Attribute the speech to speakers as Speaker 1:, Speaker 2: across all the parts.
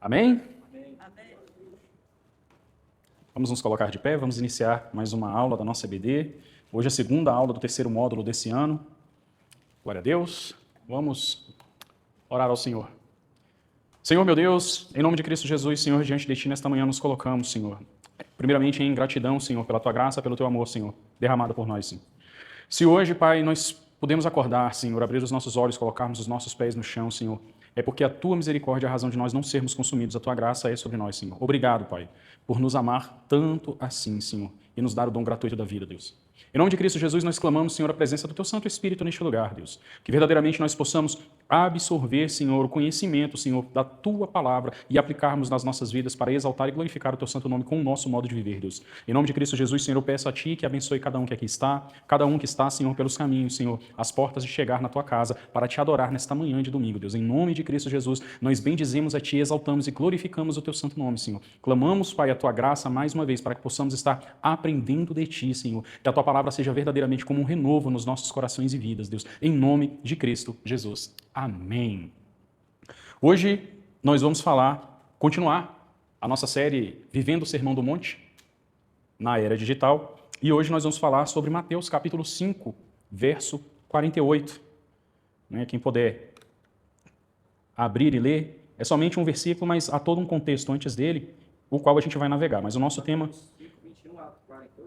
Speaker 1: Amém?
Speaker 2: Amém.
Speaker 1: Vamos nos colocar de pé, vamos iniciar mais uma aula da nossa EBD. Hoje é a segunda aula do terceiro módulo desse ano. Glória a Deus. Vamos orar ao Senhor. Senhor, meu Deus, em nome de Cristo Jesus, Senhor, diante de Ti nesta manhã nos colocamos, Senhor. Primeiramente em gratidão, Senhor, pela Tua graça, pelo Teu amor, Senhor, derramado por nós, Senhor. Se hoje, Pai, nós podemos acordar, Senhor, abrir os nossos olhos, colocarmos os nossos pés no chão, Senhor, é porque a Tua misericórdia é a razão de nós não sermos consumidos. A Tua graça é sobre nós, Senhor. Obrigado, Pai, por nos amar tanto assim, Senhor, e nos dar o dom gratuito da vida, Deus. Em nome de Cristo Jesus, nós clamamos, Senhor, a presença do Teu Santo Espírito neste lugar, Deus. Que verdadeiramente nós possamos absorver, Senhor, o conhecimento, Senhor, da Tua palavra e aplicarmos nas nossas vidas para exaltar e glorificar o Teu santo nome com o nosso modo de viver, Deus. Em nome de Cristo Jesus, Senhor, eu peço a Ti que abençoe cada um que aqui está, cada um que está, Senhor, pelos caminhos, Senhor, as portas de chegar na Tua casa para Te adorar nesta manhã de domingo, Deus. Em nome de Cristo Jesus, nós bendizemos a Ti, exaltamos e glorificamos o Teu santo nome, Senhor. Clamamos, Pai, a Tua graça mais uma vez para que possamos estar aprendendo de Ti, Senhor. Que a Tua palavra seja verdadeiramente como um renovo nos nossos corações e vidas, Deus. Em nome de Cristo Jesus. Amém. Hoje nós vamos continuar a nossa série Vivendo o Sermão do Monte na Era Digital. E hoje nós vamos falar sobre Mateus capítulo 5, verso 48. Quem puder abrir e ler, é somente um versículo, mas há todo um contexto antes dele, o qual a gente vai navegar. Mas o nosso tema,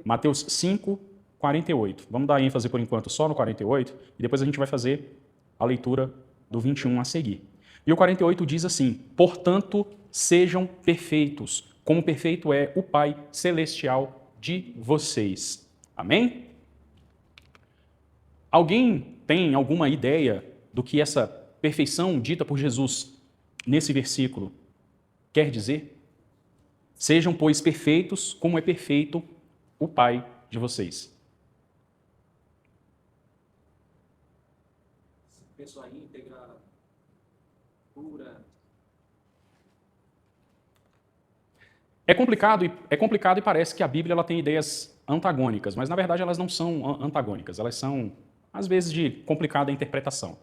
Speaker 1: Mateus 5, 48. Vamos dar ênfase por enquanto só no 48 e depois a gente vai fazer a leitura do 21 a seguir. E o 48 diz assim: portanto, sejam perfeitos, como perfeito é o Pai Celestial de vocês. Amém? Alguém tem alguma ideia do que essa perfeição dita por Jesus nesse versículo quer dizer? Sejam, pois, perfeitos, como é perfeito o Pai de vocês.
Speaker 3: Pessoa íntegra, pura.
Speaker 1: É complicado e parece que a Bíblia ela tem ideias antagônicas, mas na verdade elas não são antagônicas, elas são, às vezes, de complicada interpretação.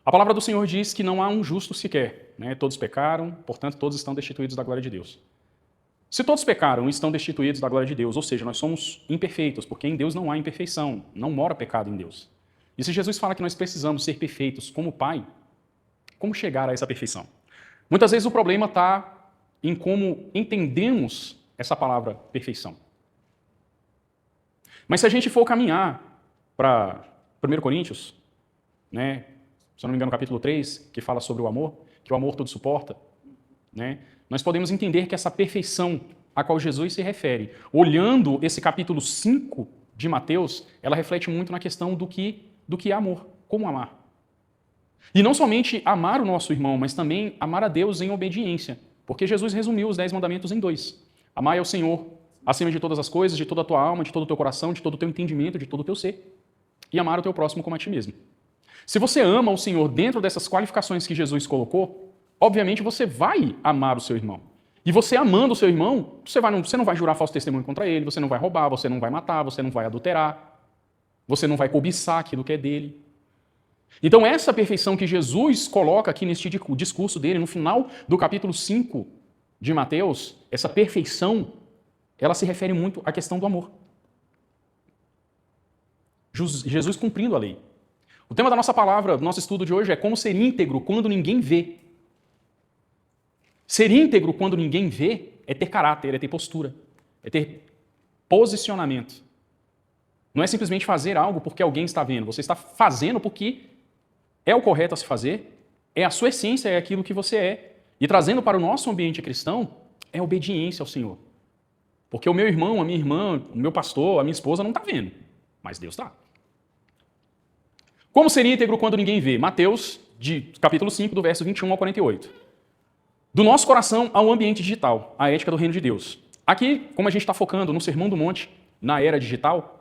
Speaker 1: A palavra do Senhor diz que não há um justo sequer. Todos pecaram, portanto todos estão destituídos da glória de Deus. Se todos pecaram e estão destituídos da glória de Deus, ou seja, nós somos imperfeitos, porque em Deus não há imperfeição, não mora pecado em Deus. E se Jesus fala que nós precisamos ser perfeitos como Pai, como chegar a essa perfeição? Muitas vezes o problema está em como entendemos essa palavra perfeição. Mas se a gente for caminhar para 1 Coríntios, se eu não me engano, capítulo 3, que fala sobre o amor, que o amor tudo suporta, nós podemos entender que essa perfeição a qual Jesus se refere, olhando esse capítulo 5 de Mateus, ela reflete muito na questão do que é amor, como amar. E não somente amar o nosso irmão, mas também amar a Deus em obediência, porque Jesus resumiu os 10 mandamentos em 2. Amar ao Senhor acima de todas as coisas, de toda a tua alma, de todo o teu coração, de todo o teu entendimento, de todo o teu ser, e amar o teu próximo como a ti mesmo. Se você ama o Senhor dentro dessas qualificações que Jesus colocou, obviamente você vai amar o seu irmão. E você amando o seu irmão, você não vai jurar falso testemunho contra ele, você não vai roubar, você não vai matar, você não vai adulterar, você não vai cobiçar aquilo que é dele. Então essa perfeição que Jesus coloca aqui neste discurso dele, no final do capítulo 5 de Mateus, essa perfeição, ela se refere muito à questão do amor. Jesus cumprindo a lei. O tema da nossa palavra, do nosso estudo de hoje é como ser íntegro quando ninguém vê. Ser íntegro quando ninguém vê é ter caráter, é ter postura, é ter posicionamento. Não é simplesmente fazer algo porque alguém está vendo. Você está fazendo porque é o correto a se fazer, é a sua essência, é aquilo que você é. E trazendo para o nosso ambiente cristão, é obediência ao Senhor. Porque o meu irmão, a minha irmã, o meu pastor, a minha esposa não está vendo, mas Deus está. Como ser íntegro quando ninguém vê? Mateus, capítulo 5, do verso 21 ao 48. Do nosso coração ao ambiente digital, a ética do reino de Deus. Aqui, como a gente está focando no Sermão do Monte, na era digital,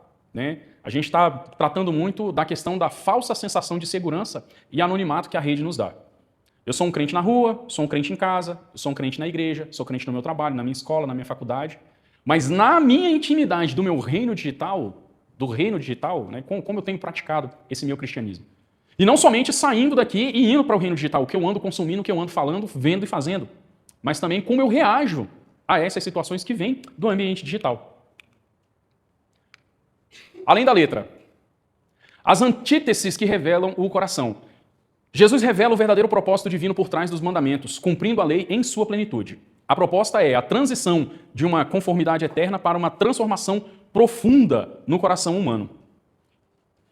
Speaker 1: a gente está tratando muito da questão da falsa sensação de segurança e anonimato que a rede nos dá. Eu sou um crente na rua, sou um crente em casa, eu sou um crente na igreja, sou crente no meu trabalho, na minha escola, na minha faculdade, mas na minha intimidade do meu reino digital, como eu tenho praticado esse meu cristianismo. E não somente saindo daqui e indo para o reino digital, o que eu ando consumindo, o que eu ando falando, vendo e fazendo. mas também como eu reajo a essas situações que vêm do ambiente digital. Além da letra, as antíteses que revelam o coração. Jesus revela o verdadeiro propósito divino por trás dos mandamentos, cumprindo a lei em sua plenitude. A proposta é a transição de uma conformidade eterna para uma transformação profunda no coração humano.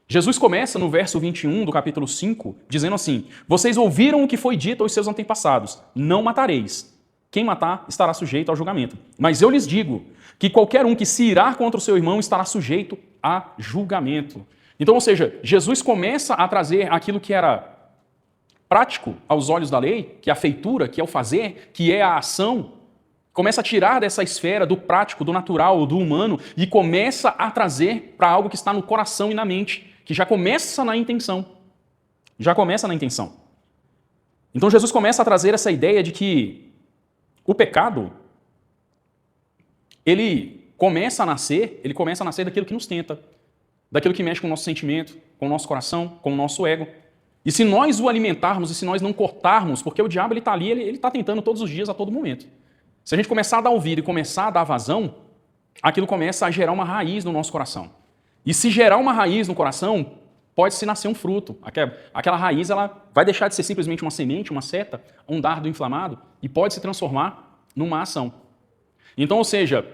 Speaker 1: Jesus começa no verso 21 do capítulo 5, dizendo assim: vocês ouviram o que foi dito aos seus antepassados, não matareis. Quem matar estará sujeito ao julgamento. Mas eu lhes digo que qualquer um que se irar contra o seu irmão estará sujeito a julgamento. Então, ou seja, Jesus começa a trazer aquilo que era prático aos olhos da lei, que é a feitura, que é o fazer, que é a ação, começa a tirar dessa esfera do prático, do natural, do humano, e começa a trazer para algo que está no coração e na mente, que já começa na intenção. Já começa na intenção. Então Jesus começa a trazer essa ideia de que o pecado, ele começa a nascer daquilo que nos tenta, daquilo que mexe com o nosso sentimento, com o nosso coração, com o nosso ego. E se nós o alimentarmos e se nós não cortarmos, porque o diabo está ali, ele está tentando todos os dias, a todo momento. Se a gente começar a dar ouvido e começar a dar vazão, aquilo começa a gerar uma raiz no nosso coração. E se gerar uma raiz no coração, pode-se nascer um fruto. Aquela raiz ela vai deixar de ser simplesmente uma semente, uma seta, um dardo inflamado, e pode se transformar numa ação. Então, ou seja,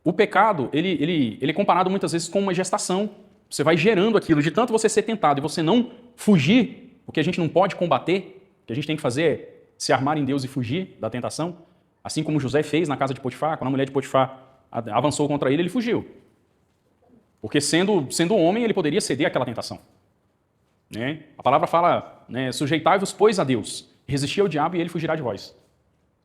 Speaker 1: o pecado ele é comparado muitas vezes com uma gestação. Você vai gerando aquilo, de tanto você ser tentado e você não fugir, o que a gente não pode combater, o que a gente tem que fazer é se armar em Deus e fugir da tentação, assim como José fez na casa de Potifar, quando a mulher de Potifar avançou contra ele, ele fugiu. Porque sendo homem, ele poderia ceder àquela tentação. Né? A palavra fala, né, sujeitai-vos, pois, a Deus, resistir ao diabo e ele fugirá de vós.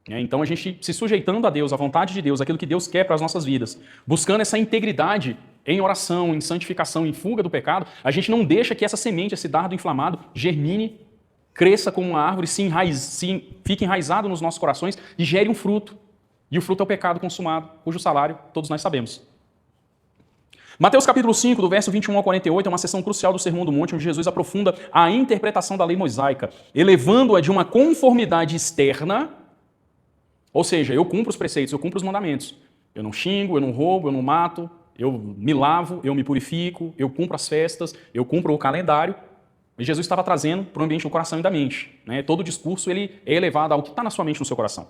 Speaker 1: Então a gente se sujeitando a Deus, à vontade de Deus, aquilo que Deus quer para as nossas vidas, buscando essa integridade em oração, em santificação, em fuga do pecado, a gente não deixa que essa semente, esse dardo inflamado, germine, cresça como uma árvore, fique enraizado nos nossos corações e gere um fruto. E o fruto é o pecado consumado, cujo salário todos nós sabemos. Mateus capítulo 5, do verso 21 ao 48, é uma seção crucial do Sermão do Monte, onde Jesus aprofunda a interpretação da lei mosaica, elevando-a de uma conformidade externa, ou seja, eu cumpro os preceitos, eu cumpro os mandamentos. Eu não xingo, eu não roubo, eu não mato, eu me lavo, eu me purifico, eu cumpro as festas, eu cumpro o calendário. E Jesus estava trazendo para o ambiente do coração e da mente. Né? Todo o discurso ele é elevado ao que está na sua mente, no seu coração.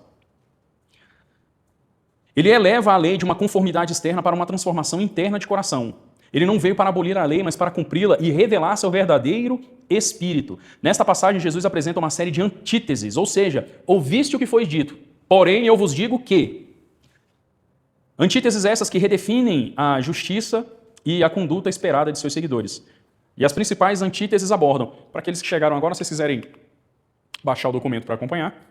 Speaker 1: Ele eleva a lei de uma conformidade externa para uma transformação interna de coração. Ele não veio para abolir a lei, mas para cumpri-la e revelar seu verdadeiro espírito. Nesta passagem, Jesus apresenta uma série de antíteses, ou seja, ouviste o que foi dito, porém eu vos digo que... Antíteses essas que redefinem a justiça e a conduta esperada de seus seguidores. E as principais antíteses abordam. Para aqueles que chegaram agora, se vocês quiserem baixar o documento para acompanhar.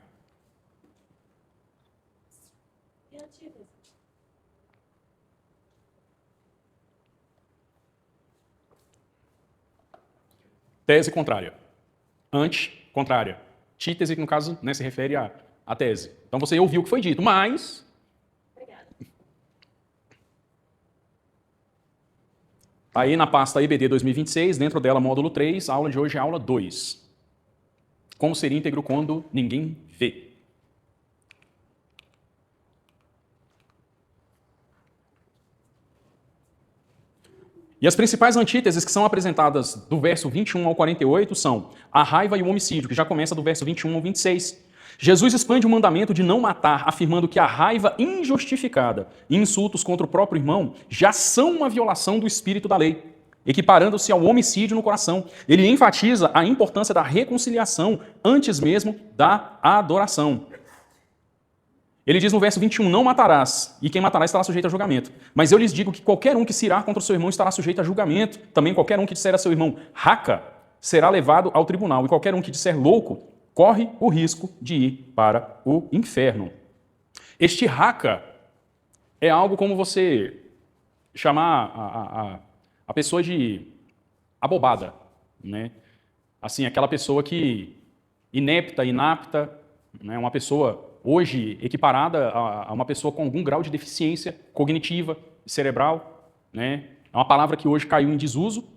Speaker 1: Tese contrária. Contrária. Antítese, que no caso né, se refere à tese. Então você ouviu o que foi dito, mas... Aí na pasta EBD 2026, dentro dela módulo 3, a aula de hoje é a aula 2. Como ser íntegro quando ninguém vê. E as principais antíteses que são apresentadas do verso 21 ao 48 são a raiva e o homicídio, que já começa do verso 21 ao 26. Jesus expande o mandamento de não matar, afirmando que a raiva injustificada e insultos contra o próprio irmão já são uma violação do espírito da lei, equiparando-se ao homicídio no coração. Ele enfatiza a importância da reconciliação antes mesmo da adoração. Ele diz no verso 21, não matarás, e quem matará estará sujeito a julgamento. Mas eu lhes digo que qualquer um que se irar contra o seu irmão estará sujeito a julgamento. Também qualquer um que disser a seu irmão, raca, será levado ao tribunal. E qualquer um que disser louco, corre o risco de ir para o inferno. Este raca é algo como você chamar a pessoa de abobada, né? Assim, aquela pessoa que inepta, inapta, né? Uma pessoa hoje equiparada a uma pessoa com algum grau de deficiência cognitiva, cerebral, né? É uma palavra que hoje caiu em desuso,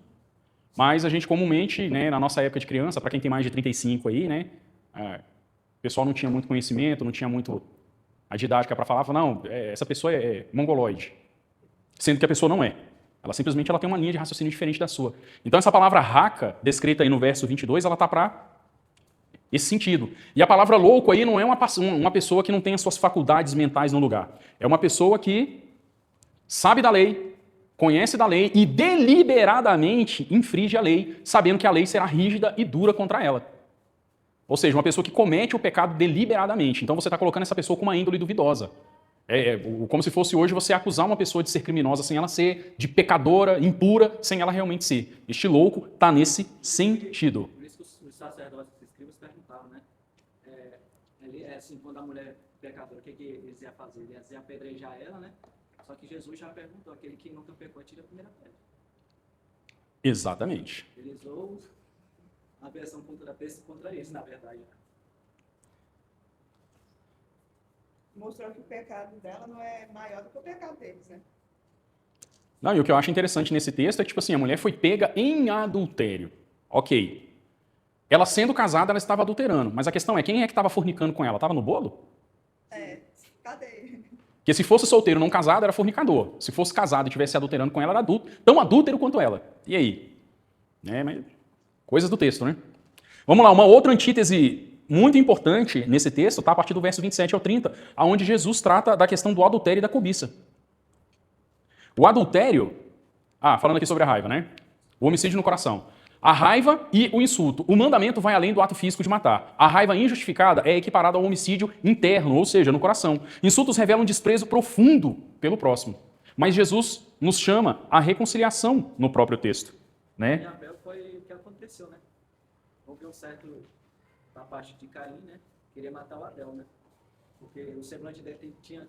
Speaker 1: mas a gente comumente, né, na nossa época de criança, para quem tem mais de 35 aí, né, o pessoal não tinha muito conhecimento, não tinha muito a didática para falar, não, essa pessoa é mongoloide, sendo que a pessoa não é. Ela simplesmente tem uma linha de raciocínio diferente da sua. Então essa palavra raca, descrita aí no verso 22, ela está para esse sentido. E a palavra louco aí não é uma pessoa que não tem as suas faculdades mentais no lugar. É uma pessoa que sabe da lei, conhece da lei e deliberadamente infringe a lei, sabendo que a lei será rígida e dura contra ela. Ou seja, uma pessoa que comete o pecado deliberadamente. Então você está colocando essa pessoa com uma índole duvidosa. Como se fosse hoje você acusar uma pessoa de ser criminosa sem ela ser, de pecadora, impura, sem ela realmente ser. Este louco está nesse sentido.
Speaker 3: Por isso que os sacerdotes e escribas perguntavam, né? Assim, quando a mulher pecadora, o que eles iam fazer? Eles iam apedrejar ela, né? Só que Jesus já perguntou, aquele que nunca pecou, tira a primeira pedra.
Speaker 1: Exatamente.
Speaker 3: Eles usam a versão contra isso, na verdade.
Speaker 2: Mostrou que o pecado dela não é maior do que o pecado deles, né?
Speaker 1: Não, e o que eu acho interessante nesse texto é que, tipo assim, a mulher foi pega em adultério. Ok. Ela sendo casada, ela estava adulterando. Mas a questão é, quem é que estava fornicando com ela? Estava no bolo?
Speaker 2: Cadê?
Speaker 1: Porque se fosse solteiro não casado, era fornicador. Se fosse casado e estivesse adulterando com ela, era adulto. Tão adúltero quanto ela. E aí? Mas coisas do texto, né? Vamos lá, uma outra antítese muito importante nesse texto está a partir do verso 27 ao 30, onde Jesus trata da questão do adultério e da cobiça. O adultério, falando aqui sobre a raiva, né? O homicídio no coração. A raiva e o insulto. O mandamento vai além do ato físico de matar. A raiva injustificada é equiparada ao homicídio interno, ou seja, no coração. Insultos revelam desprezo profundo pelo próximo. Mas Jesus nos chama à reconciliação no próprio texto, né?
Speaker 3: E Abel foi o que aconteceu, né? Houve um certo, da parte de Caim, né? Queria matar o Abel, né? Porque o semblante dele tinha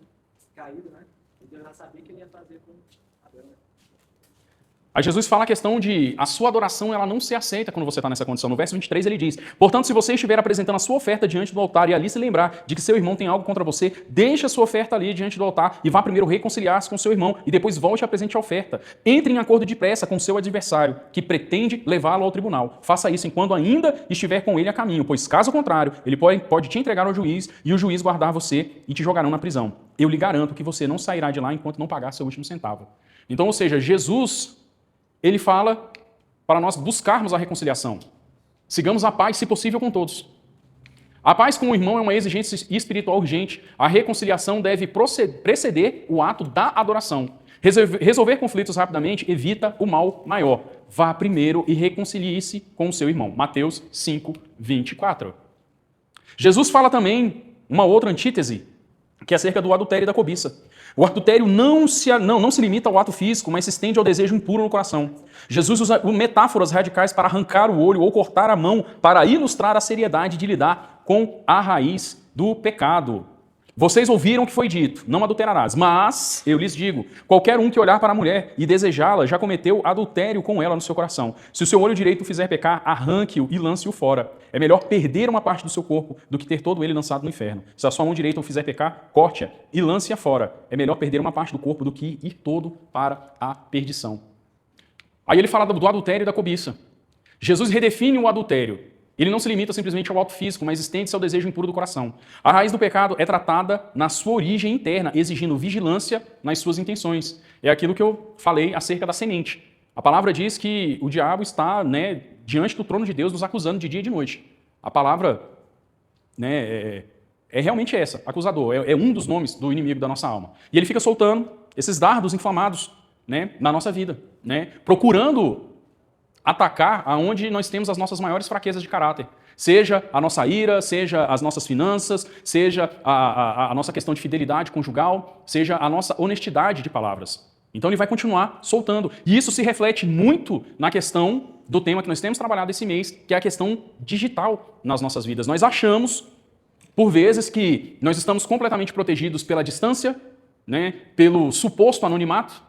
Speaker 3: caído, né? E Deus já sabia que ele ia fazer com Abel, né?
Speaker 1: Aí Jesus fala a questão de a sua adoração ela não se aceita quando você está nessa condição. No verso 23 ele diz, portanto, se você estiver apresentando a sua oferta diante do altar e ali se lembrar de que seu irmão tem algo contra você, deixe a sua oferta ali diante do altar e vá primeiro reconciliar-se com seu irmão e depois volte a apresentar a oferta. Entre em acordo depressa com seu adversário, que pretende levá-lo ao tribunal. Faça isso enquanto ainda estiver com ele a caminho, pois caso contrário, ele pode te entregar ao juiz e o juiz guardar você e te jogarão na prisão. Eu lhe garanto que você não sairá de lá enquanto não pagar seu último centavo. Então, ou seja, Jesus... ele fala para nós buscarmos a reconciliação. Sigamos a paz, se possível, com todos. A paz com o irmão é uma exigência espiritual urgente. A reconciliação deve preceder o ato da adoração. Resolver conflitos rapidamente evita o mal maior. Vá primeiro e reconcilie-se com o seu irmão. Mateus 5, 24. Jesus fala também uma outra antítese, que é acerca do adultério e da cobiça. O adultério não se limita ao ato físico, mas se estende ao desejo impuro no coração. Jesus usa metáforas radicais para arrancar o olho ou cortar a mão para ilustrar a seriedade de lidar com a raiz do pecado. Vocês ouviram o que foi dito, não adulterarás. Mas, eu lhes digo, qualquer um que olhar para a mulher e desejá-la já cometeu adultério com ela no seu coração. Se o seu olho direito o fizer pecar, arranque-o e lance-o fora. É melhor perder uma parte do seu corpo do que ter todo ele lançado no inferno. Se a sua mão direita o fizer pecar, corte-a e lance-a fora. É melhor perder uma parte do corpo do que ir todo para a perdição. Aí ele fala do adultério e da cobiça. Jesus redefine o adultério. Ele não se limita simplesmente ao ato físico, mas estende-se ao desejo impuro do coração. A raiz do pecado é tratada na sua origem interna, exigindo vigilância nas suas intenções. É aquilo que eu falei acerca da semente. A palavra diz que o diabo está, diante do trono de Deus nos acusando de dia e de noite. A palavra é realmente essa, acusador. É um dos nomes do inimigo da nossa alma. E ele fica soltando esses dardos inflamados na nossa vida, procurando atacar aonde nós temos as nossas maiores fraquezas de caráter. Seja a nossa ira, seja as nossas finanças, seja a nossa questão de fidelidade conjugal, seja a nossa honestidade de palavras. Então ele vai continuar soltando. E isso se reflete muito na questão do tema que nós temos trabalhado esse mês, que é a questão digital nas nossas vidas. Nós achamos, por vezes, que nós estamos completamente protegidos pela distância, pelo suposto anonimato,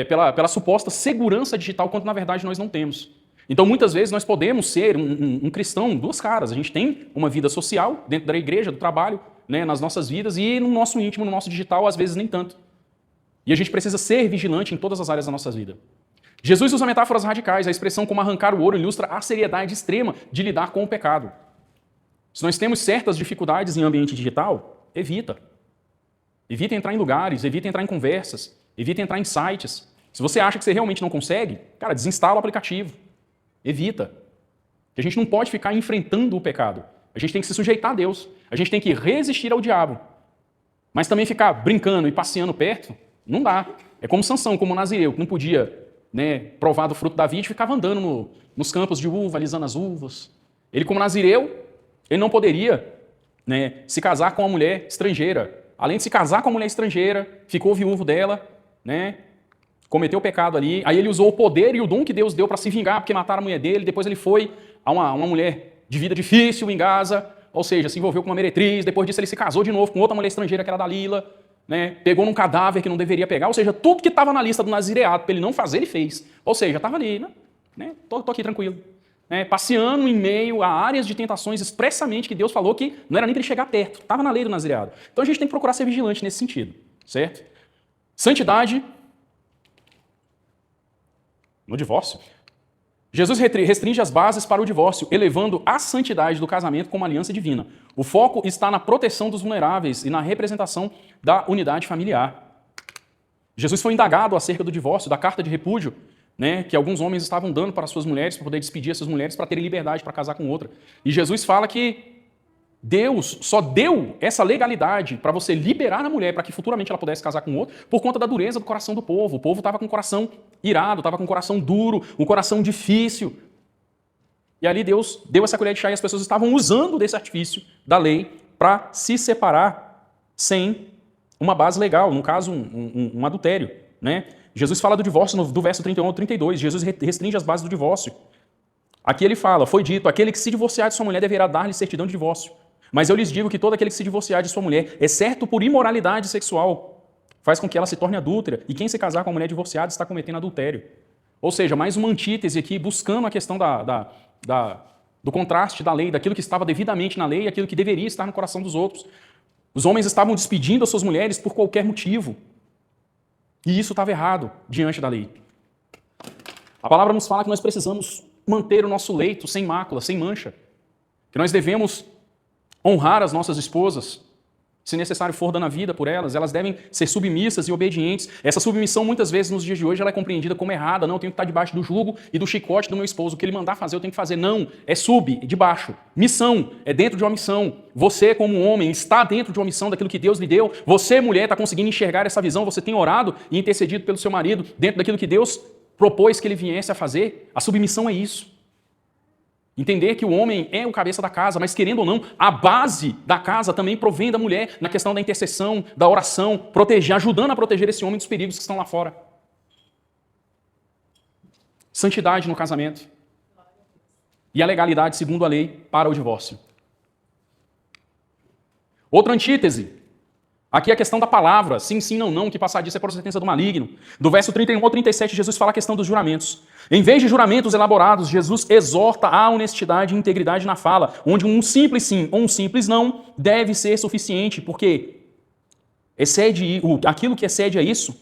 Speaker 1: pela suposta segurança digital, quando na verdade nós não temos. Então muitas vezes nós podemos ser um cristão duas caras. A gente tem uma vida social dentro da igreja, do trabalho, nas nossas vidas, e no nosso íntimo, no nosso digital, às vezes nem tanto. E a gente precisa ser vigilante em todas as áreas da nossa vida. Jesus usa metáforas radicais. A expressão como arrancar o ouro ilustra a seriedade extrema de lidar com o pecado. Se nós temos certas dificuldades em ambiente digital, evita. Evita entrar em lugares, evita entrar em conversas, evita entrar em sites. Se você acha que você realmente não consegue, cara, desinstala o aplicativo. Evita. A gente não pode ficar enfrentando o pecado. A gente tem que se sujeitar a Deus. A gente tem que resistir ao diabo. Mas também ficar brincando e passeando perto, não dá. É como Sansão, como Nazireu, que não podia, provar do fruto da vide, ficava andando nos campos de uva, alisando as uvas. Ele, como Nazireu, ele não poderia se casar com uma mulher estrangeira. Além de se casar com a mulher estrangeira, ficou viúvo dela, cometeu o pecado ali. Aí ele usou o poder e o dom que Deus deu para se vingar, porque mataram a mulher dele. Depois ele foi a uma mulher de vida difícil em Gaza, ou seja, se envolveu com uma meretriz. Depois disso ele se casou de novo com outra mulher estrangeira, que era Dalila. Pegou num cadáver que não deveria pegar. Ou seja, tudo que estava na lista do nazireado para ele não fazer, ele fez. Ou seja, estava ali, tô aqui tranquilo. Passeando em meio a áreas de tentações expressamente que Deus falou que não era nem para ele chegar perto, estava na lei do nazireado. Então a gente tem que procurar ser vigilante nesse sentido, certo? Santidade no divórcio. Jesus restringe as bases para o divórcio, elevando a santidade do casamento como aliança divina. O foco está na proteção dos vulneráveis e na representação da unidade familiar. Jesus foi indagado acerca do divórcio, da carta de repúdio, que alguns homens estavam dando para suas mulheres, para poder despedir essas mulheres, para terem liberdade para casar com outra. E Jesus fala que Deus só deu essa legalidade para você liberar a mulher, para que futuramente ela pudesse casar com outro, por conta da dureza do coração do povo. O povo estava com o coração irado, estava com o coração duro, um coração difícil. E ali Deus deu essa colher de chá e as pessoas estavam usando desse artifício da lei para se separar sem uma base legal, no caso um adultério, Jesus fala do divórcio do verso 31 ao 32. Jesus restringe as bases do divórcio. Aqui ele fala, foi dito, aquele que se divorciar de sua mulher deverá dar-lhe certidão de divórcio. Mas eu lhes digo que todo aquele que se divorciar de sua mulher, exceto por imoralidade sexual, faz com que ela se torne adúltera. E quem se casar com uma mulher divorciada está cometendo adultério. Ou seja, mais uma antítese aqui, buscando a questão do contraste da lei, daquilo que estava devidamente na lei e aquilo que deveria estar no coração dos outros. Os homens estavam despedindo as suas mulheres por qualquer motivo. E isso estava errado diante da lei. A palavra nos fala que nós precisamos manter o nosso leito sem mácula, sem mancha. Que nós devemos honrar as nossas esposas, se necessário for dando a vida por elas. Elas devem ser submissas e obedientes. Essa submissão, muitas vezes, nos dias de hoje, ela é compreendida como errada. Não, eu tenho que estar debaixo do jugo e do chicote do meu esposo. O que ele mandar fazer, eu tenho que fazer. Não, é debaixo. Missão, é dentro de uma missão. Você, como homem, está dentro de uma missão daquilo que Deus lhe deu. Você, mulher, está conseguindo enxergar essa visão. Você tem orado e intercedido pelo seu marido dentro daquilo que Deus propôs que ele viesse a fazer. A submissão é isso. Entender que o homem é o cabeça da casa, mas querendo ou não, a base da casa também provém da mulher na questão da intercessão, da oração, ajudando a proteger esse homem dos perigos que estão lá fora. Santidade no casamento. E a legalidade, segundo a lei, para o divórcio. Outra antítese. Aqui é a questão da palavra, sim, sim, não, não, que passar disso é procedência do maligno. Do verso 31 ao 37, Jesus fala a questão dos juramentos. Em vez de juramentos elaborados, Jesus exorta a honestidade e integridade na fala, onde um simples sim ou um simples não deve ser suficiente, porque aquilo que excede a isso,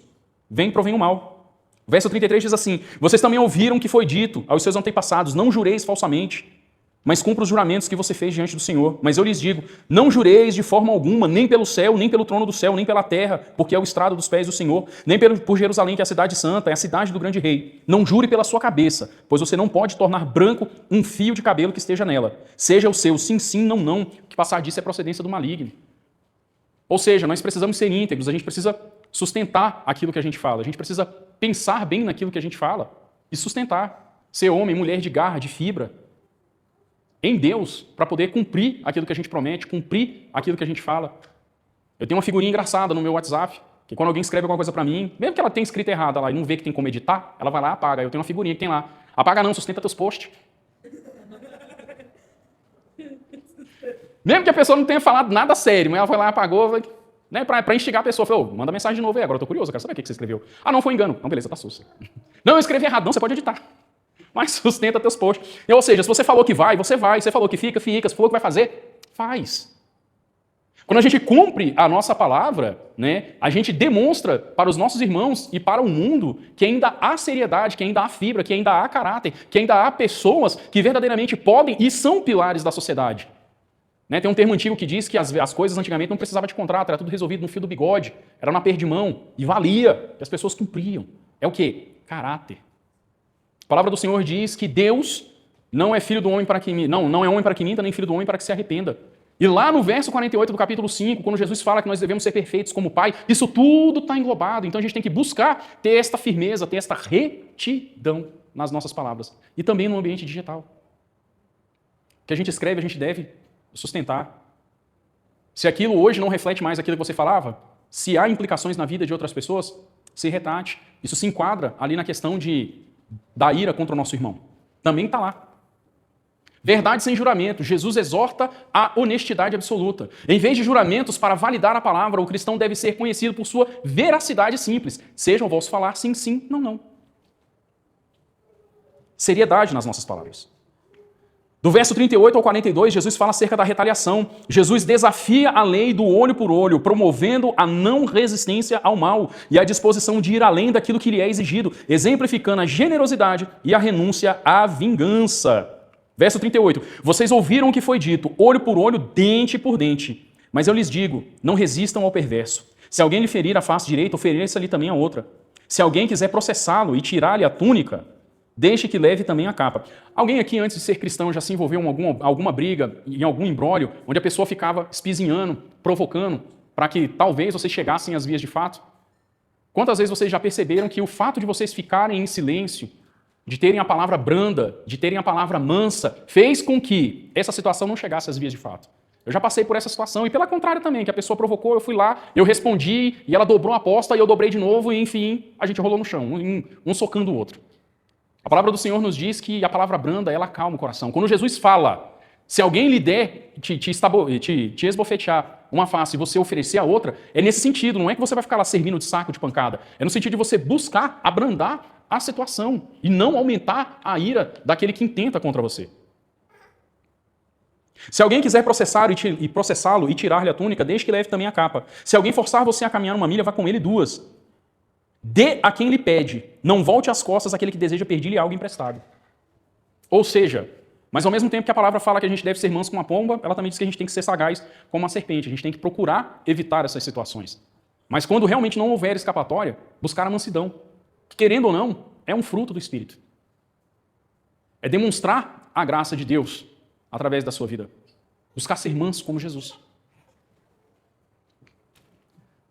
Speaker 1: provém o mal. O verso 33 diz assim, vocês também ouviram que foi dito aos seus antepassados, não jureis falsamente, mas cumpra os juramentos que você fez diante do Senhor. Mas eu lhes digo, não jureis de forma alguma, nem pelo céu, nem pelo trono do céu, nem pela terra, porque é o estrado dos pés do Senhor, nem por Jerusalém, que é a cidade santa, é a cidade do grande rei. Não jure pela sua cabeça, pois você não pode tornar branco um fio de cabelo que esteja nela. Seja o seu sim, sim, não, não, que passar disso é procedência do maligno. Ou seja, nós precisamos ser íntegros, a gente precisa sustentar aquilo que a gente fala, a gente precisa pensar bem naquilo que a gente fala e sustentar. Ser homem, mulher de garra, de fibra, em Deus, para poder cumprir aquilo que a gente promete, cumprir aquilo que a gente fala. Eu tenho uma figurinha engraçada no meu WhatsApp, que quando alguém escreve alguma coisa para mim, mesmo que ela tenha escrito errada lá e não vê que tem como editar, ela vai lá e apaga. Eu tenho uma figurinha que tem lá. Apaga não, sustenta teus posts. Mesmo que a pessoa não tenha falado nada sério, mas ela foi lá e apagou, para instigar a pessoa. Falou, manda mensagem de novo aí, agora eu tô curioso, eu quero saber o que você escreveu. Ah, não, foi engano. Não, beleza, tá sussa. Não, eu escrevi errado. Não, você pode editar. Mas sustenta teus posts. Ou seja, se você falou que vai, você vai. Se você falou que fica, fica. Se falou que vai fazer, faz. Quando a gente cumpre a nossa palavra, a gente demonstra para os nossos irmãos e para o mundo que ainda há seriedade, que ainda há fibra, que ainda há caráter, que ainda há pessoas que verdadeiramente podem e são pilares da sociedade. Né? Tem um termo antigo que diz que as coisas antigamente não precisava de contrato, era tudo resolvido no fio do bigode, era na aperto de mão, e valia, que as pessoas cumpriam. É o quê? Caráter. A palavra do Senhor diz que Deus não é filho do homem para que não é homem para que minta, nem filho do homem para que se arrependa. E lá no verso 48 do capítulo 5, quando Jesus fala que nós devemos ser perfeitos como Pai, isso tudo está englobado. Então a gente tem que buscar ter esta firmeza, ter esta retidão nas nossas palavras. E também no ambiente digital. O que a gente escreve, a gente deve sustentar. Se aquilo hoje não reflete mais aquilo que você falava, se há implicações na vida de outras pessoas, se retrate. Isso se enquadra ali na questão da ira contra o nosso irmão. Também está lá. Verdade sem juramento. Jesus exorta a honestidade absoluta. Em vez de juramentos para validar a palavra, o cristão deve ser conhecido por sua veracidade simples. Seja o vosso falar sim, sim, não, não. Seriedade nas nossas palavras. Do verso 38 ao 42, Jesus fala acerca da retaliação. Jesus desafia a lei do olho por olho, promovendo a não resistência ao mal e a disposição de ir além daquilo que lhe é exigido, exemplificando a generosidade e a renúncia à vingança. Verso 38. Vocês ouviram o que foi dito, olho por olho, dente por dente. Mas eu lhes digo, não resistam ao perverso. Se alguém lhe ferir a face direita, ofereça-lhe também a outra. Se alguém quiser processá-lo e tirar-lhe a túnica, deixe que leve também a capa. Alguém aqui, antes de ser cristão, já se envolveu em alguma briga, em algum imbróglio, onde a pessoa ficava espizinhando, provocando, para que talvez vocês chegassem às vias de fato? Quantas vezes vocês já perceberam que o fato de vocês ficarem em silêncio, de terem a palavra branda, de terem a palavra mansa, fez com que essa situação não chegasse às vias de fato? Eu já passei por essa situação, e pela contrária também, que a pessoa provocou, eu fui lá, eu respondi, e ela dobrou a aposta, e eu dobrei de novo, e enfim, a gente rolou no chão, um socando o outro. A palavra do Senhor nos diz que a palavra branda, ela acalma o coração. Quando Jesus fala, se alguém lhe der, te esbofetear uma face e você oferecer a outra, é nesse sentido, não é que você vai ficar lá servindo de saco de pancada, é no sentido de você buscar abrandar a situação e não aumentar a ira daquele que intenta contra você. Se alguém quiser processá-lo e tirar-lhe a túnica, deixe que leve também a capa. Se alguém forçar você a caminhar uma milha, vá com ele 2. Dê a quem lhe pede, não volte as costas àquele que deseja pedir-lhe algo emprestado. Ou seja, mas ao mesmo tempo que a palavra fala que a gente deve ser manso como uma pomba, ela também diz que a gente tem que ser sagaz como uma serpente. A gente tem que procurar evitar essas situações. Mas quando realmente não houver escapatória, buscar a mansidão. Que, querendo ou não, é um fruto do Espírito. É demonstrar a graça de Deus através da sua vida. Buscar ser manso como Jesus.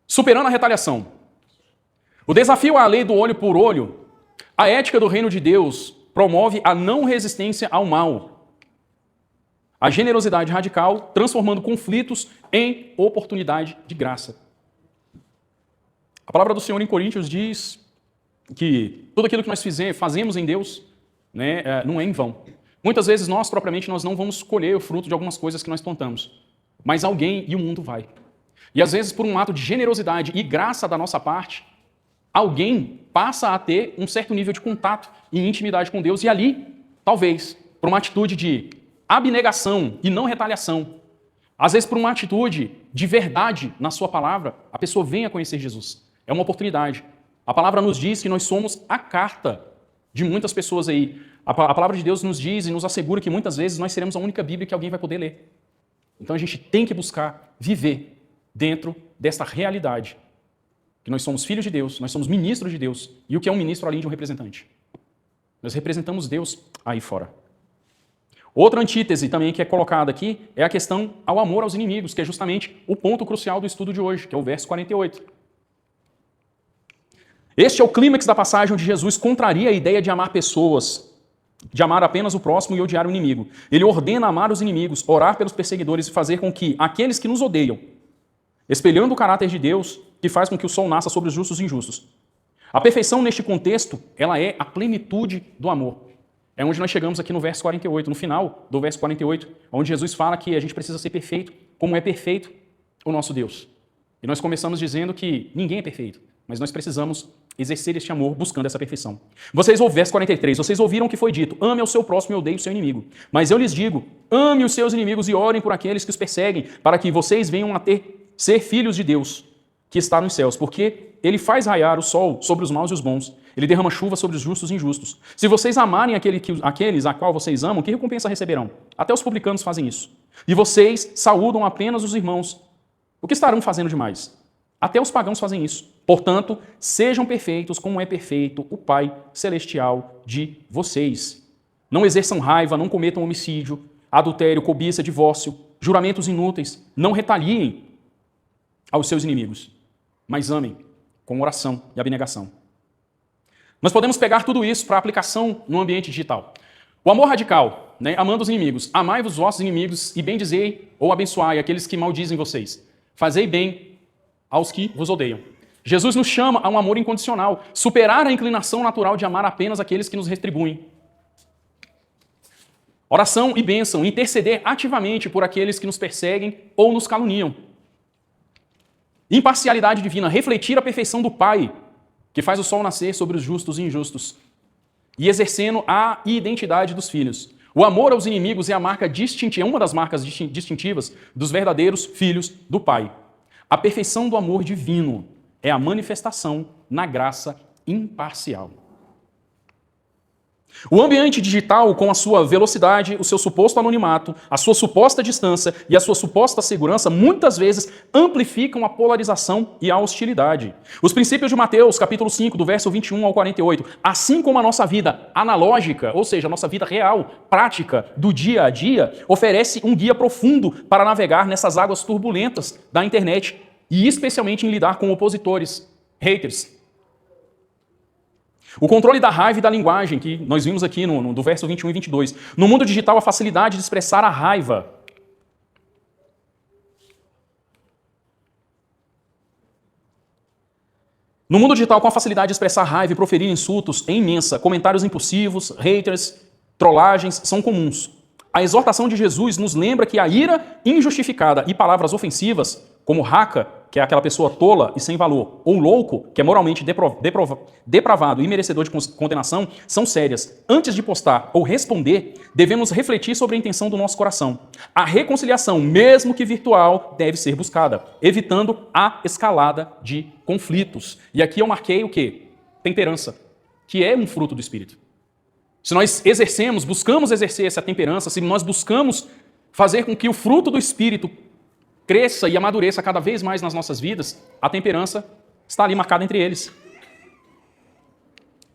Speaker 1: Superando a retaliação. O desafio à lei do olho por olho, a ética do reino de Deus promove a não resistência ao mal. A generosidade radical, transformando conflitos em oportunidade de graça. A palavra do Senhor em Coríntios diz que tudo aquilo que nós fazemos em Deus, né, não é em vão. Muitas vezes nós não vamos colher o fruto de algumas coisas que nós plantamos, mas alguém e o mundo vai. E às vezes por um ato de generosidade e graça da nossa parte, alguém passa a ter um certo nível de contato e intimidade com Deus e ali, talvez, por uma atitude de abnegação e não retaliação, às vezes por uma atitude de verdade na sua palavra, a pessoa venha conhecer Jesus. É uma oportunidade. A palavra nos diz que nós somos a carta de muitas pessoas aí. A palavra de Deus nos diz e nos assegura que muitas vezes nós seremos a única Bíblia que alguém vai poder ler. Então a gente tem que buscar viver dentro dessa realidade. Que nós somos filhos de Deus, nós somos ministros de Deus. E o que é um ministro além de um representante? Nós representamos Deus aí fora. Outra antítese também que é colocada aqui é a questão ao amor aos inimigos, que é justamente o ponto crucial do estudo de hoje, que é o verso 48. Este é o clímax da passagem onde Jesus contraria a ideia de amar pessoas, de amar apenas o próximo e odiar o inimigo. Ele ordena amar os inimigos, orar pelos perseguidores e fazer com que aqueles que nos odeiam, espelhando o caráter de Deus, que faz com que o sol nasça sobre os justos e injustos. A perfeição neste contexto, ela é a plenitude do amor. É onde nós chegamos aqui no verso 48, no final do verso 48, onde Jesus fala que a gente precisa ser perfeito, como é perfeito o nosso Deus. E nós começamos dizendo que ninguém é perfeito, mas nós precisamos exercer este amor buscando essa perfeição. Verso 43, vocês ouviram o que foi dito, ame ao seu próximo e odeie o seu inimigo. Mas eu lhes digo, ame os seus inimigos e orem por aqueles que os perseguem, para que vocês venham a ser filhos de Deus, que está nos céus, porque ele faz raiar o sol sobre os maus e os bons, Ele derrama chuva sobre os justos e injustos. Se vocês amarem aqueles a qual vocês amam, que recompensa receberão? Até os publicanos fazem isso. E vocês saúdam apenas os irmãos. O que estarão fazendo demais? Até os pagãos fazem isso. Portanto, sejam perfeitos como é perfeito o Pai Celestial de vocês. Não exerçam raiva, não cometam homicídio, adultério, cobiça, divórcio, juramentos inúteis. Não retaliem aos seus inimigos, mas amem com oração e abnegação. Nós podemos pegar tudo isso para aplicação no ambiente digital. O amor radical, né? Amando os inimigos. Amai-vos os vossos inimigos e bendizei ou abençoai aqueles que maldizem vocês. Fazei bem aos que vos odeiam. Jesus nos chama a um amor incondicional, superar a inclinação natural de amar apenas aqueles que nos retribuem. Oração e bênção, interceder ativamente por aqueles que nos perseguem ou nos caluniam. Imparcialidade divina, refletir a perfeição do Pai, que faz o sol nascer sobre os justos e injustos, e exercendo a identidade dos filhos. O amor aos inimigos é a marca distintiva, é uma das marcas distintivas dos verdadeiros filhos do Pai. A perfeição do amor divino é a manifestação na graça imparcial. O ambiente digital, com a sua velocidade, o seu suposto anonimato, a sua suposta distância e a sua suposta segurança, muitas vezes amplificam a polarização e a hostilidade. Os princípios de Mateus, capítulo 5, do verso 21 ao 48, assim como a nossa vida analógica, ou seja, a nossa vida real, prática, do dia a dia, oferece um guia profundo para navegar nessas águas turbulentas da internet e especialmente em lidar com opositores, haters. O controle da raiva e da linguagem, que nós vimos aqui do verso 21 e 22. No mundo digital, a facilidade de expressar a raiva. No mundo digital, com a facilidade de expressar raiva e proferir insultos é imensa. Comentários impulsivos, haters, trollagens são comuns. A exortação de Jesus nos lembra que a ira injustificada e palavras ofensivas, como raca, que é aquela pessoa tola e sem valor, ou louco, que é moralmente depravado e merecedor de condenação, são sérias. Antes de postar ou responder, devemos refletir sobre a intenção do nosso coração. A reconciliação, mesmo que virtual, deve ser buscada, evitando a escalada de conflitos. E aqui eu marquei o quê? Temperança, que é um fruto do Espírito. Se nós buscamos exercer essa temperança, se nós buscamos fazer com que o fruto do Espírito cresça e amadureça cada vez mais nas nossas vidas, a temperança está ali marcada entre eles.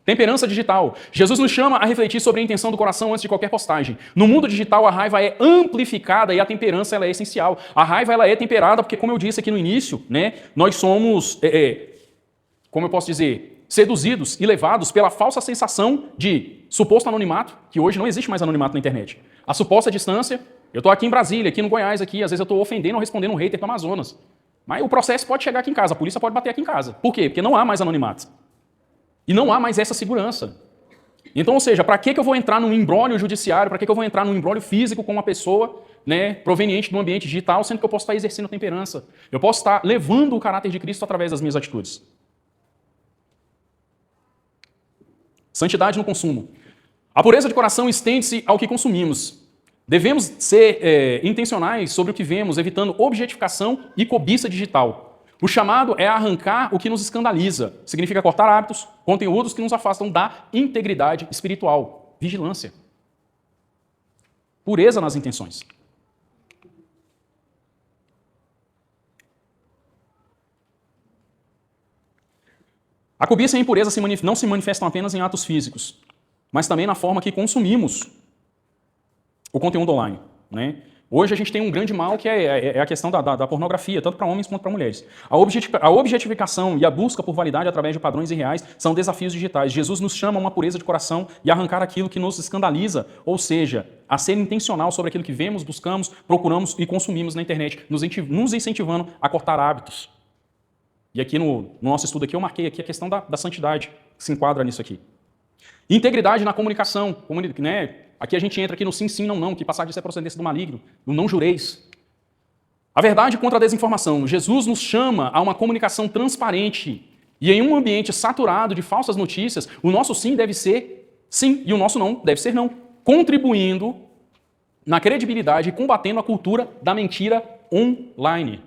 Speaker 1: Temperança digital. Jesus nos chama a refletir sobre a intenção do coração antes de qualquer postagem. No mundo digital, a raiva é amplificada e a temperança ela é essencial. A raiva ela é temperada porque, como eu disse aqui no início, né, nós somos, como eu posso dizer, seduzidos e levados pela falsa sensação de suposto anonimato, que hoje não existe mais anonimato na internet. A suposta distância. Eu estou aqui em Brasília, aqui no Goiás, às vezes eu estou ofendendo ou respondendo um hater para o Amazonas. Mas o processo pode chegar aqui em casa, a polícia pode bater aqui em casa. Por quê? Porque não há mais anonimato. E não há mais essa segurança. Então, ou seja, para que eu vou entrar num imbróglio judiciário, para que eu vou entrar num imbróglio físico com uma pessoa, né, proveniente do ambiente digital, sendo que eu posso estar exercendo temperança? Eu posso estar levando o caráter de Cristo através das minhas atitudes. Santidade no consumo. A pureza de coração estende-se ao que consumimos. Devemos ser intencionais sobre o que vemos, evitando objetificação e cobiça digital. O chamado é arrancar o que nos escandaliza. Significa cortar hábitos, conteúdos que nos afastam da integridade espiritual. Vigilância. Pureza nas intenções. A cobiça e a impureza não se manifestam apenas em atos físicos, mas também na forma que consumimos o conteúdo online, né? Hoje a gente tem um grande mal que é a questão da pornografia, tanto para homens quanto para mulheres. A objetificação e a busca por validade através de padrões irreais são desafios digitais. Jesus nos chama a uma pureza de coração e arrancar aquilo que nos escandaliza, ou seja, a ser intencional sobre aquilo que vemos, buscamos, procuramos e consumimos na internet, nos incentivando a cortar hábitos. E aqui no nosso estudo aqui eu marquei aqui a questão da santidade, que se enquadra nisso aqui. Integridade na comunicação, né? Aqui a gente entra aqui no sim, sim, não, não, que passagem é procedência do maligno, no não jureis. A verdade contra a desinformação. Jesus nos chama a uma comunicação transparente e em um ambiente saturado de falsas notícias, o nosso sim deve ser sim e o nosso não deve ser não, contribuindo na credibilidade e combatendo a cultura da mentira online.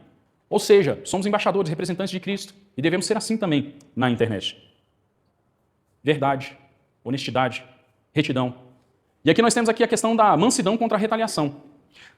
Speaker 1: Ou seja, somos embaixadores, representantes de Cristo e devemos ser assim também na internet. verdade, honestidade, retidão. E aqui nós temos aqui a questão da mansidão contra a retaliação.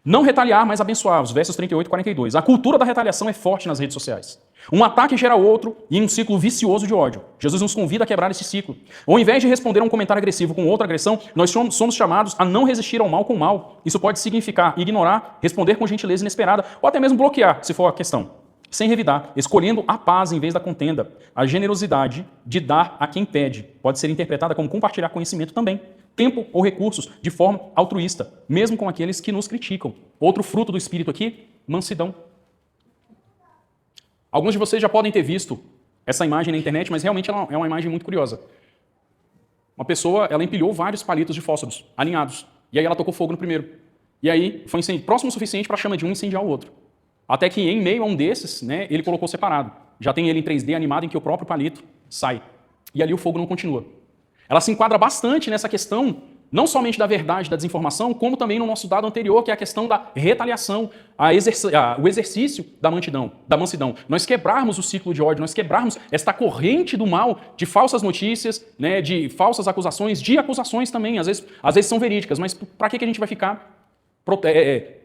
Speaker 1: Não retaliar, mas abençoar, os versos 38 e 42. A cultura da retaliação é forte nas redes sociais. Um ataque gera outro e um ciclo vicioso de ódio. Jesus nos convida a quebrar esse ciclo. Ao invés de responder a um comentário agressivo com outra agressão, nós somos chamados a não resistir ao mal com o mal. Isso pode significar ignorar, responder com gentileza inesperada ou até mesmo bloquear, se for a questão. Sem revidar, escolhendo a paz em vez da contenda. A generosidade de dar a quem pede pode ser interpretada como compartilhar conhecimento também. Tempo ou recursos de forma altruísta, mesmo com aqueles que nos criticam. Outro fruto do Espírito aqui, mansidão. Alguns de vocês já podem ter visto essa imagem na internet, mas realmente ela é uma imagem muito curiosa. Uma pessoa, ela empilhou vários palitos de fósforos alinhados, e aí ela tocou fogo no primeiro. E aí foi próximo o suficiente para a chama de um incendiar o outro. Até que em meio a um desses, né, ele colocou separado. Já tem ele em 3D animado em que o próprio palito sai. E ali o fogo não continua. Ela se enquadra bastante nessa questão, não somente da verdade, da desinformação, como também no nosso dado anterior, que é a questão da retaliação, o exercício da mansidão. Nós quebrarmos o ciclo de ódio, nós quebrarmos esta corrente do mal de falsas notícias, né, de falsas acusações, de acusações também, às vezes são verídicas, mas para que a gente vai ficar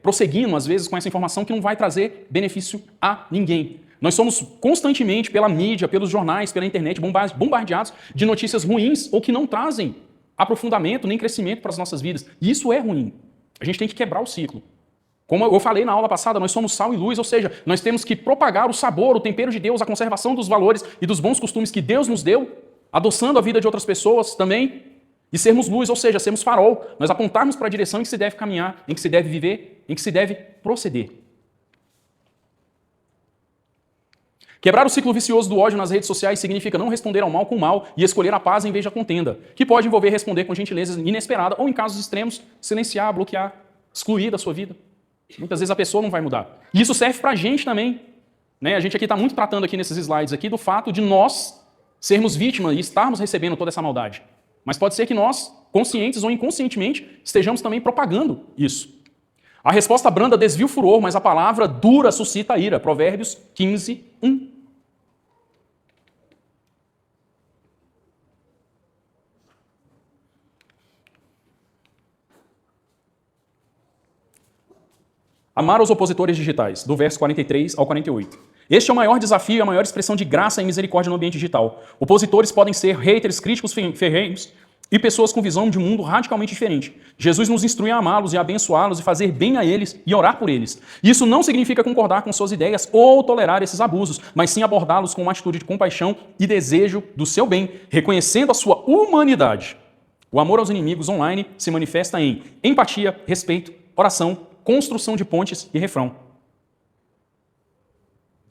Speaker 1: prosseguindo, às vezes, com essa informação que não vai trazer benefício a ninguém? Nós somos constantemente, pela mídia, pelos jornais, pela internet, bombardeados de notícias ruins ou que não trazem aprofundamento nem crescimento para as nossas vidas. E isso é ruim. A gente tem que quebrar o ciclo. Como eu falei na aula passada, nós somos sal e luz, ou seja, nós temos que propagar o sabor, o tempero de Deus, a conservação dos valores e dos bons costumes que Deus nos deu, adoçando a vida de outras pessoas também, e sermos luz, ou seja, sermos farol. Nós apontarmos para a direção em que se deve caminhar, em que se deve viver, em que se deve proceder. Quebrar o ciclo vicioso do ódio nas redes sociais significa não responder ao mal com o mal e escolher a paz em vez da contenda, que pode envolver responder com gentileza inesperada ou, em casos extremos, silenciar, bloquear, excluir da sua vida. Muitas vezes a pessoa não vai mudar. E isso serve para a gente também. Né? A gente aqui está muito tratando aqui nesses slides aqui do fato de nós sermos vítimas e estarmos recebendo toda essa maldade. Mas pode ser que nós, conscientes ou inconscientemente, estejamos também propagando isso. A resposta branda desvia o furor, mas a palavra dura suscita a ira. Provérbios 15, 1. Amar os opositores digitais, do verso 43 ao 48. Este é o maior desafio e a maior expressão de graça e misericórdia no ambiente digital. Opositores podem ser haters, críticos ferrenhos e pessoas com visão de um mundo radicalmente diferente. Jesus nos instrui a amá-los e a abençoá-los e fazer bem a eles e orar por eles. Isso não significa concordar com suas ideias ou tolerar esses abusos, mas sim abordá-los com uma atitude de compaixão e desejo do seu bem, reconhecendo a sua humanidade. O amor aos inimigos online se manifesta em empatia, respeito, oração, construção de pontes e refrão.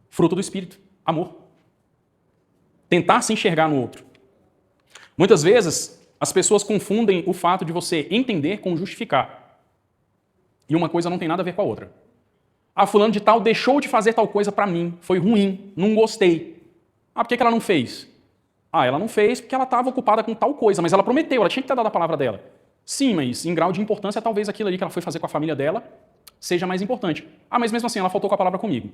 Speaker 1: Fruto do Espírito, amor. Tentar se enxergar no outro. Muitas vezes, as pessoas confundem o fato de você entender com justificar. E uma coisa não tem nada a ver com a outra. Ah, fulano de tal deixou de fazer tal coisa para mim, foi ruim, não gostei. Ah, por que ela não fez? Ah, ela não fez porque ela estava ocupada com tal coisa, mas ela prometeu, ela tinha que ter dado a palavra dela. Sim, mas em grau de importância, talvez aquilo ali que ela foi fazer com a família dela seja mais importante. Ah, mas mesmo assim, ela faltou com a palavra comigo.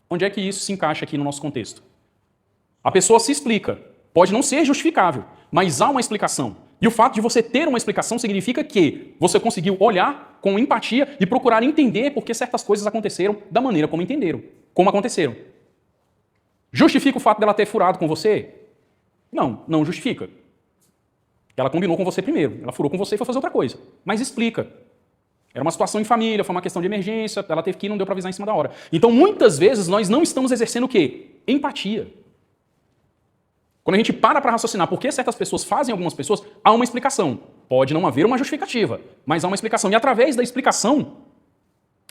Speaker 1: Onde é que isso se encaixa aqui no nosso contexto? A pessoa se explica. Pode não ser justificável, mas há uma explicação. E o fato de você ter uma explicação significa que você conseguiu olhar com empatia e procurar entender por que certas coisas aconteceram da maneira como entenderam, como aconteceram. Justifica o fato dela ter furado com você? Não, não justifica. Ela combinou com você primeiro, ela furou com você e foi fazer outra coisa. Mas explica. Era uma situação em família, foi uma questão de emergência, ela teve que ir, não deu para avisar em cima da hora. Então, muitas vezes, nós não estamos exercendo o quê? Empatia. Quando a gente para raciocinar por que certas pessoas fazem algumas pessoas, há uma explicação. Pode não haver uma justificativa, mas há uma explicação. E através da explicação,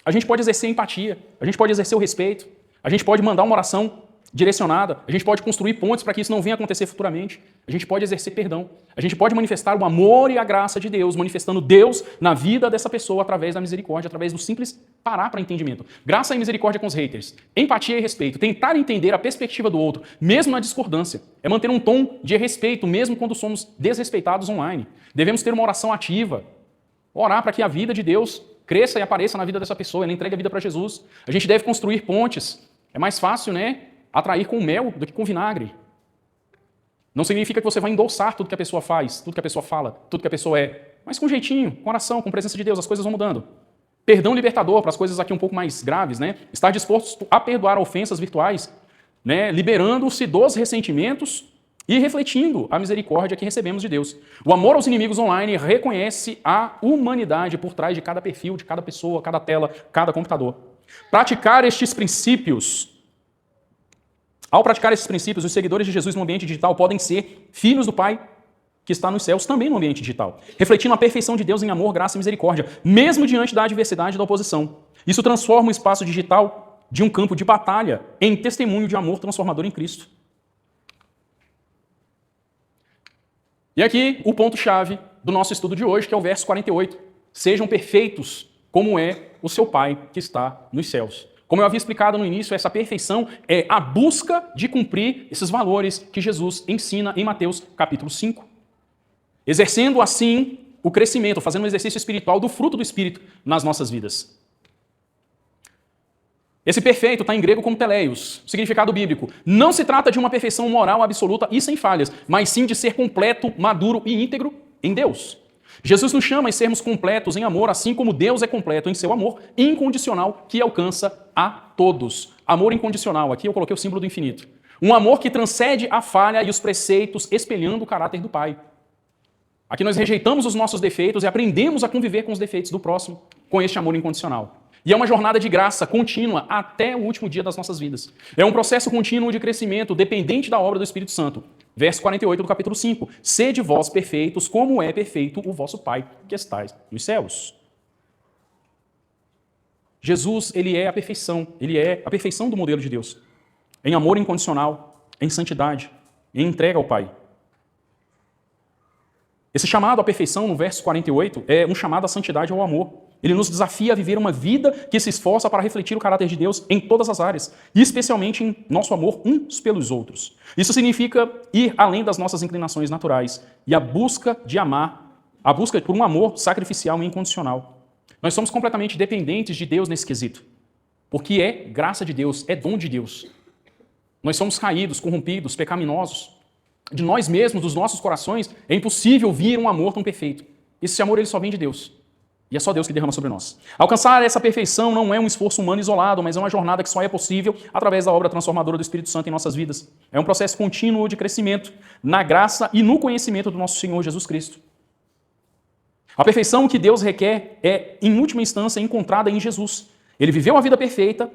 Speaker 1: a gente pode exercer empatia, a gente pode exercer o respeito, a gente pode mandar uma oração direcionada, a gente pode construir pontes para que isso não venha a acontecer futuramente, a gente pode exercer perdão, a gente pode manifestar o amor e a graça de Deus, manifestando Deus na vida dessa pessoa através da misericórdia, através do simples parar para entendimento. Graça e misericórdia com os haters, empatia e respeito, tentar entender a perspectiva do outro, mesmo na discordância, é manter um tom de respeito, mesmo quando somos desrespeitados online. Devemos ter uma oração ativa, orar para que a vida de Deus cresça e apareça na vida dessa pessoa, ela entregue a vida para Jesus. A gente deve construir pontes, é mais fácil, né? Atrair com mel do que com vinagre. Não significa que você vai endossar tudo que a pessoa faz, tudo que a pessoa fala, tudo que a pessoa é. Mas com jeitinho, com oração, com presença de Deus, as coisas vão mudando. Perdão libertador, para as coisas aqui um pouco mais graves, né? Estar disposto a perdoar ofensas virtuais, né? Liberando-se dos ressentimentos e refletindo a misericórdia que recebemos de Deus. O amor aos inimigos online reconhece a humanidade por trás de cada perfil, de cada pessoa, cada tela, cada computador. Praticar estes princípios. Ao praticar esses princípios, os seguidores de Jesus no ambiente digital podem ser filhos do Pai que está nos céus também no ambiente digital, refletindo a perfeição de Deus em amor, graça e misericórdia, mesmo diante da adversidade e da oposição. Isso transforma o espaço digital de um campo de batalha em testemunho de amor transformador em Cristo. E aqui o ponto-chave do nosso estudo de hoje, que é o verso 48. Sejam perfeitos como é o seu Pai que está nos céus. Como eu havia explicado no início, essa perfeição é a busca de cumprir esses valores que Jesus ensina em Mateus capítulo 5. Exercendo assim o crescimento, fazendo um exercício espiritual do fruto do Espírito nas nossas vidas. Esse perfeito está em grego como teleios, significado bíblico. Não se trata de uma perfeição moral absoluta e sem falhas, mas sim de ser completo, maduro e íntegro em Deus. Jesus nos chama a sermos completos em amor, assim como Deus é completo em seu amor incondicional que alcança a todos. Amor incondicional, aqui eu coloquei o símbolo do infinito. Um amor que transcende a falha e os preceitos, espelhando o caráter do Pai. Aqui nós rejeitamos os nossos defeitos e aprendemos a conviver com os defeitos do próximo, com este amor incondicional. E é uma jornada de graça contínua até o último dia das nossas vidas. É um processo contínuo de crescimento dependente da obra do Espírito Santo. Verso 48 do capítulo 5. Sede vós perfeitos, como é perfeito o vosso Pai que estais nos céus. Jesus, ele é a perfeição. Ele é a perfeição do modelo de Deus. Em amor incondicional, em santidade, em entrega ao Pai. Esse chamado à perfeição, no verso 48, é um chamado à santidade e ao amor. Ele nos desafia a viver uma vida que se esforça para refletir o caráter de Deus em todas as áreas, e especialmente em nosso amor uns pelos outros. Isso significa ir além das nossas inclinações naturais e a busca de amar, a busca por um amor sacrificial e incondicional. Nós somos completamente dependentes de Deus nesse quesito, porque é graça de Deus, é dom de Deus. Nós somos caídos, corrompidos, pecaminosos. De nós mesmos, dos nossos corações, é impossível vir um amor tão perfeito. Esse amor ele só vem de Deus. E é só Deus que derrama sobre nós. Alcançar essa perfeição não é um esforço humano isolado, mas é uma jornada que só é possível através da obra transformadora do Espírito Santo em nossas vidas. É um processo contínuo de crescimento na graça e no conhecimento do nosso Senhor Jesus Cristo. A perfeição que Deus requer é, em última instância, encontrada em Jesus. Ele viveu a vida perfeita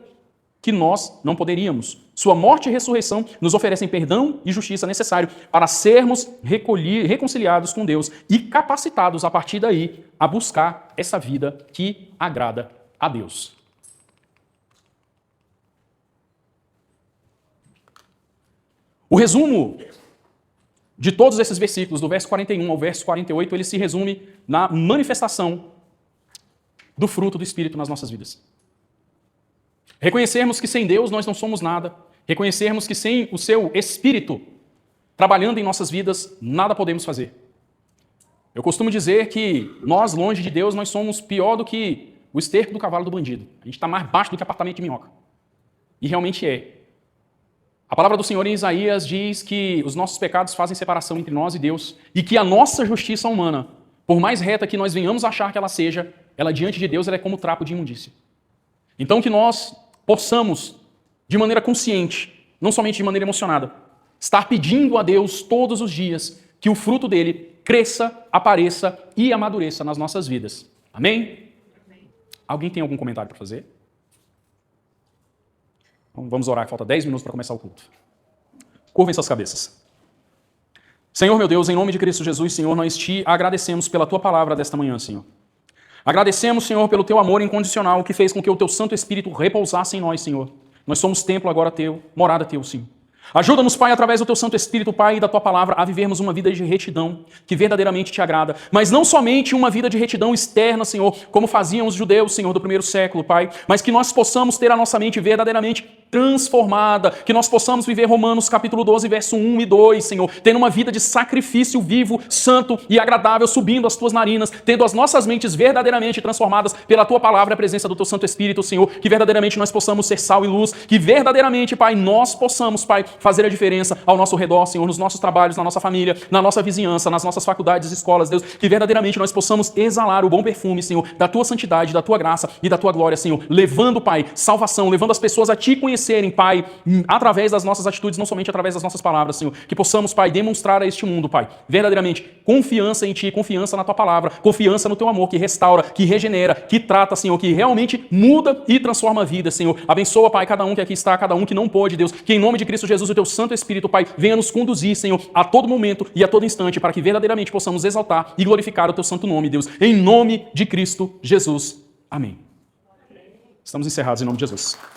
Speaker 1: que nós não poderíamos. Sua morte e ressurreição nos oferecem perdão e justiça necessário para sermos reconciliados com Deus e capacitados, a partir daí, a buscar essa vida que agrada a Deus. O resumo de todos esses versículos, do verso 41 ao verso 48, ele se resume na manifestação do fruto do Espírito nas nossas vidas. Reconhecermos que sem Deus nós não somos nada. Reconhecermos que sem o seu Espírito trabalhando em nossas vidas, nada podemos fazer. Eu costumo dizer que nós, longe de Deus, nós somos pior do que o esterco do cavalo do bandido. A gente está mais baixo do que apartamento de minhoca. E realmente é. A palavra do Senhor em Isaías diz que os nossos pecados fazem separação entre nós e Deus e que a nossa justiça humana, por mais reta que nós venhamos achar que ela seja, ela diante de Deus ela é como trapo de imundícia. Então que nós possamos, de maneira consciente, não somente de maneira emocionada, estar pedindo a Deus todos os dias que o fruto dele cresça, apareça e amadureça nas nossas vidas. Amém? Amém. Alguém tem algum comentário para fazer? Então, vamos orar, falta 10 minutos para começar o culto. Curvem suas cabeças. Senhor meu Deus, em nome de Cristo Jesus, Senhor, nós te agradecemos pela tua palavra desta manhã, Senhor. Agradecemos, Senhor, pelo teu amor incondicional que fez com que o teu Santo Espírito repousasse em nós, Senhor. Nós somos templo agora teu, morada teu, Senhor. Ajuda-nos, Pai, através do teu Santo Espírito, Pai, e da tua palavra, a vivermos uma vida de retidão que verdadeiramente te agrada. Mas não somente uma vida de retidão externa, Senhor, como faziam os judeus, Senhor, do primeiro século, Pai, mas que nós possamos ter a nossa mente verdadeiramente transformada, que nós possamos viver Romanos capítulo 12, verso 1 e 2, Senhor, tendo uma vida de sacrifício vivo, santo e agradável, subindo as tuas narinas, tendo as nossas mentes verdadeiramente transformadas pela tua palavra e a presença do teu Santo Espírito, Senhor, que verdadeiramente nós possamos ser sal e luz, que verdadeiramente, Pai, nós possamos, Pai, fazer a diferença ao nosso redor, Senhor, nos nossos trabalhos, na nossa família, na nossa vizinhança, nas nossas faculdades, escolas, Deus, que verdadeiramente nós possamos exalar o bom perfume, Senhor, da tua santidade, da tua graça e da tua glória, Senhor, levando, Pai, salvação, levando as pessoas a te conhecerem, Pai, através das nossas atitudes, não somente através das nossas palavras, Senhor, que possamos, Pai, demonstrar a este mundo, Pai, verdadeiramente confiança em Ti, confiança na Tua palavra, confiança no Teu amor, que restaura, que regenera, que trata, Senhor, que realmente muda e transforma a vida, Senhor. Abençoa, Pai, cada um que aqui está, cada um que não pôde, Deus, que em nome de Cristo Jesus, o Teu Santo Espírito, Pai, venha nos conduzir, Senhor, a todo momento e a todo instante, para que verdadeiramente possamos exaltar e glorificar o Teu santo nome, Deus, em nome de Cristo Jesus. Amém. Estamos encerrados em nome de Jesus.